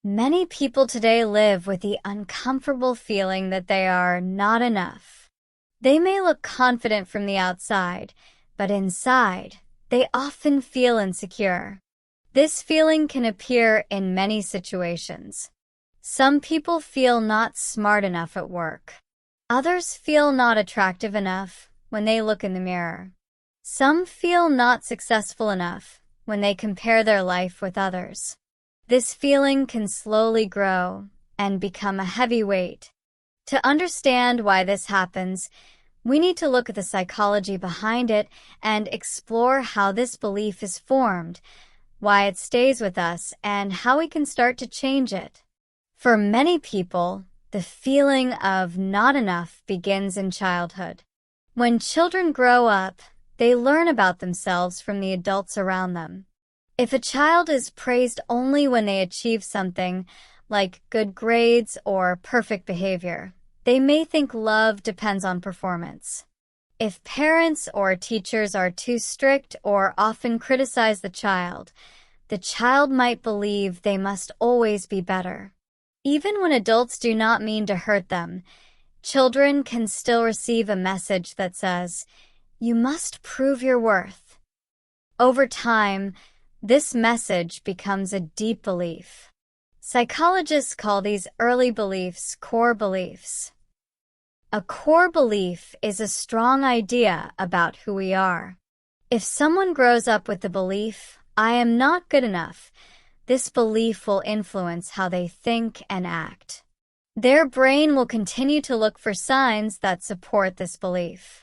Many people today live with the uncomfortable feeling that they are not enough. They may look confident from the outside, but inside, they often feel insecure. This feeling can appear in many situations. Some people feel not smart enough at work. Others feel not attractive enough when they look in the mirror. Some feel not successful enough when they compare their life with others. This feeling can slowly grow and become a heavy weight. To understand why this happens, we need to look at the psychology behind it and explore how this belief is formed, why it stays with us, and how we can start to change it. For many people, the feeling of not enough begins in childhood. When children grow up, they learn about themselves from the adults around them. If a child is praised only when they achieve something, like good grades or perfect behavior, they may think love depends on performance. If parents or teachers are too strict or often criticize the child might believe they must always be better. Even when adults do not mean to hurt them, children can still receive a message that says, "You must prove your worth." Over time, this message becomes a deep belief. Psychologists call these early beliefs core beliefs. A core belief is a strong idea about who we are. If someone grows up with the belief, "I am not good enough," this belief will influence how they think and act. Their brain will continue to look for signs that support this belief.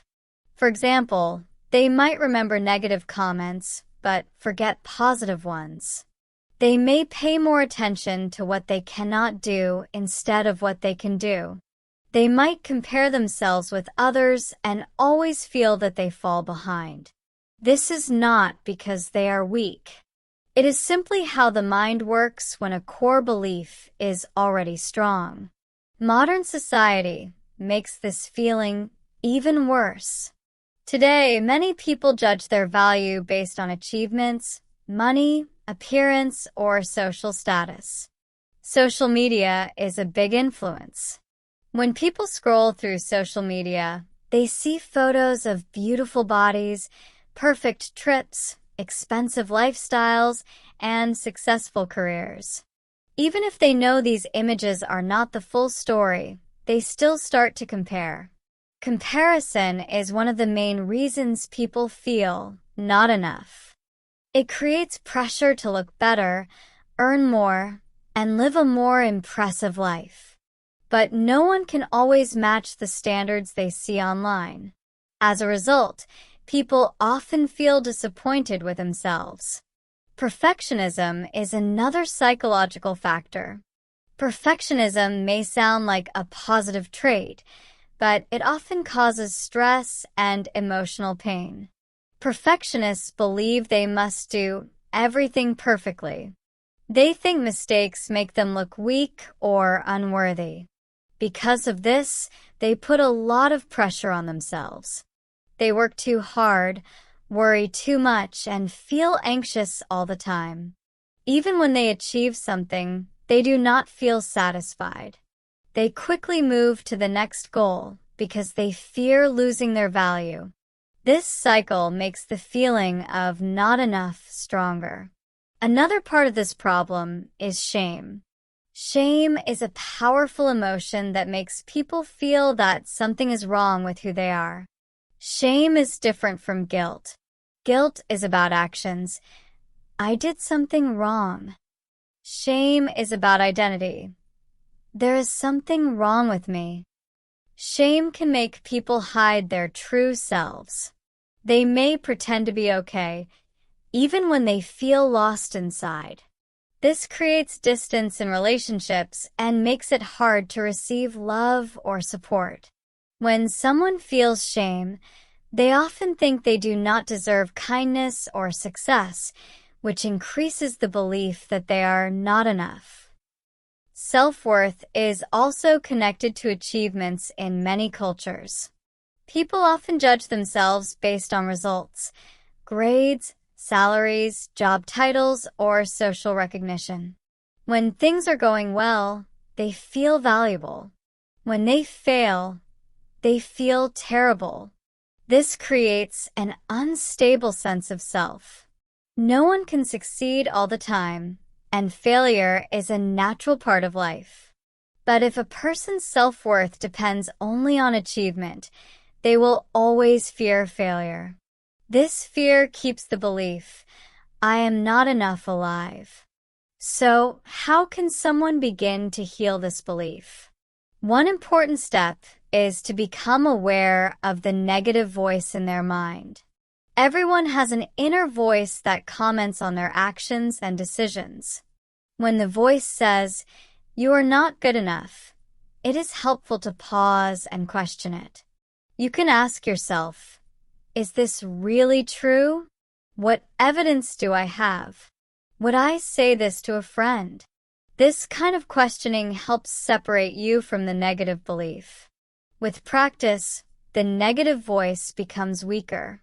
For example, they might remember negative comments, but forget positive ones. They may pay more attention to what they cannot do instead of what they can do. They might compare themselves with others and always feel that they fall behind. This is not because they are weak. It is simply how the mind works when a core belief is already strong. Modern society makes this feeling even worse. Today, many people judge their value based on achievements, money, appearance, or social status. Social media is a big influence. When people scroll through social media, they see photos of beautiful bodies, perfect trips, expensive lifestyles, and successful careers. Even if they know these images are not the full story, they still start to compare. Comparison is one of the main reasons people feel not enough. It creates pressure to look better, earn more, and live a more impressive life. But no one can always match the standards they see online. As a result, people often feel disappointed with themselves. Perfectionism is another psychological factor. Perfectionism may sound like a positive trait, but it often causes stress and emotional pain. Perfectionists believe they must do everything perfectly. They think mistakes make them look weak or unworthy. Because of this, they put a lot of pressure on themselves. They work too hard, worry too much, and feel anxious all the time. Even when they achieve something, they do not feel satisfied. They quickly move to the next goal because they fear losing their value. This cycle makes the feeling of not enough stronger. Another part of this problem is shame. Shame is a powerful emotion that makes people feel that something is wrong with who they are. Shame is different from guilt. Guilt is about actions. I did something wrong. Shame is about identity. There is something wrong with me. Shame can make people hide their true selves. They may pretend to be okay, even when they feel lost inside. This creates distance in relationships and makes it hard to receive love or support. When someone feels shame, they often think they do not deserve kindness or success, which increases the belief that they are not enough. Self-worth is also connected to achievements in many cultures. People often judge themselves based on results, grades, salaries, job titles, or social recognition. When things are going well, they feel valuable. When they fail, they feel terrible. This creates an unstable sense of self. No one can succeed all the time, and failure is a natural part of life. But if a person's self-worth depends only on achievement, they will always fear failure. This fear keeps the belief, I am not enough, alive. So, how can someone begin to heal this belief? One important step is to become aware of the negative voice in their mind. Everyone has an inner voice that comments on their actions and decisions. When the voice says, "You are not good enough," it is helpful to pause and question it. You can ask yourself, is this really true? What evidence do I have? Would I say this to a friend? This kind of questioning helps separate you from the negative belief. With practice, the negative voice becomes weaker.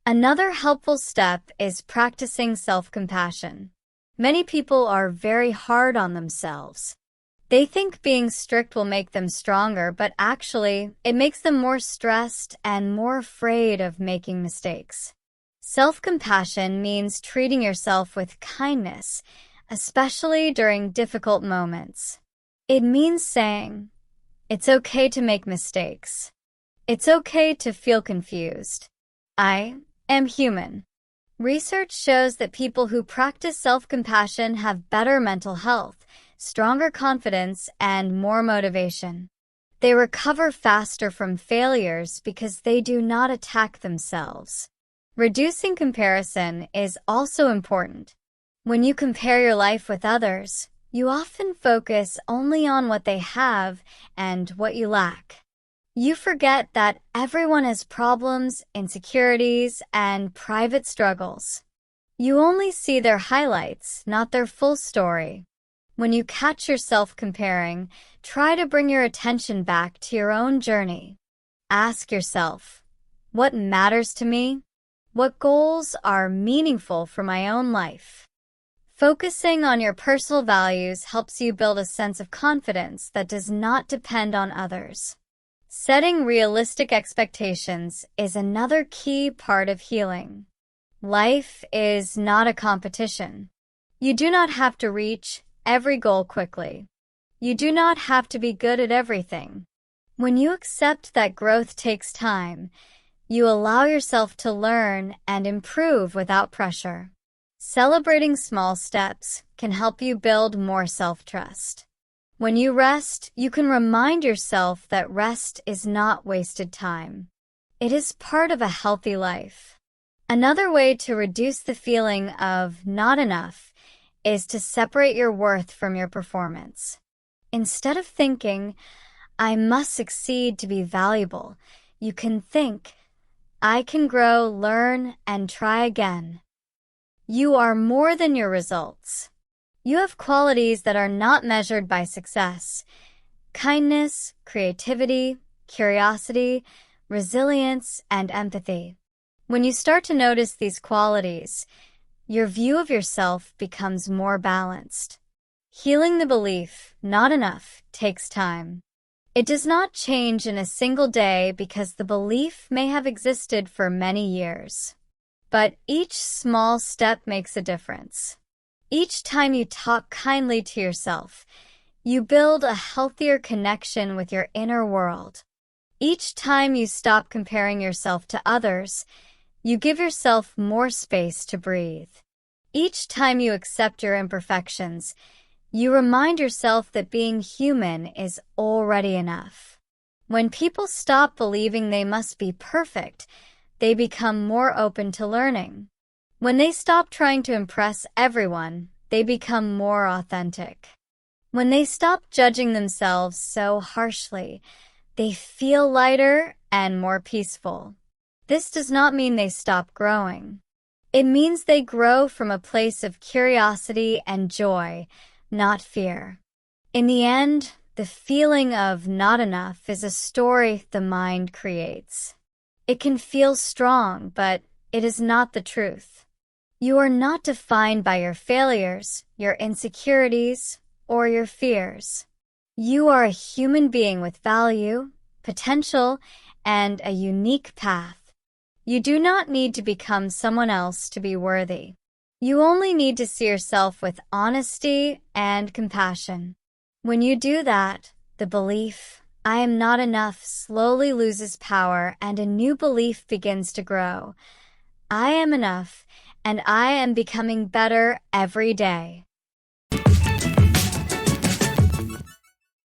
Another helpful step is practicing self-compassion. Many people are very hard on themselves. They think being strict will make them stronger, but actually, it makes them more stressed and more afraid of making mistakes. Self-compassion means treating yourself with kindness, especially during difficult moments. It means saying, it's okay to make mistakes. It's okay to feel confused. I am human. Research shows that people who practice self-compassion have better mental health, stronger confidence, and more motivation. They recover faster from failures because they do not attack themselves. Reducing comparison is also important. When you compare your life with others, you often focus only on what they have and what you lack. You forget that everyone has problems, insecurities, and private struggles. You only see their highlights, not their full story. When you catch yourself comparing, try to bring your attention back to your own journey. Ask yourself, what matters to me? What goals are meaningful for my own life? Focusing on your personal values helps you build a sense of confidence that does not depend on others. Setting realistic expectations is another key part of healing. Life is not a competition. You do not have to reach every goal quickly. You do not have to be good at everything. When you accept that growth takes time, you allow yourself to learn and improve without pressure. Celebrating small steps can help you build more self-trust. When you rest, you can remind yourself that rest is not wasted time. It is part of a healthy life. Another way to reduce the feeling of not enough is to separate your worth from your performance. Instead of thinking, I must succeed to be valuable, you can think, I can grow, learn, and try again. You are more than your results. You have qualities that are not measured by success. Kindness, creativity, curiosity, resilience, and empathy. When you start to notice these qualities, your view of yourself becomes more balanced. Healing the belief, not enough, takes time. It does not change in a single day because the belief may have existed for many years. But each small step makes a difference. Each time you talk kindly to yourself, you build a healthier connection with your inner world. Each time you stop comparing yourself to others, you give yourself more space to breathe. Each time you accept your imperfections, you remind yourself that being human is already enough. When people stop believing they must be perfect, they become more open to learning. When they stop trying to impress everyone, they become more authentic. When they stop judging themselves so harshly, they feel lighter and more peaceful. This does not mean they stop growing. It means they grow from a place of curiosity and joy, not fear. In the end, the feeling of not enough is a story the mind creates. It can feel strong, but it is not the truth. You are not defined by your failures, your insecurities, or your fears. You are a human being with value, potential, and a unique path. You do not need to become someone else to be worthy. You only need to see yourself with honesty and compassion. When you do that, the belief, I am not enough, slowly loses power and a new belief begins to grow. I am enough, and I am becoming better every day.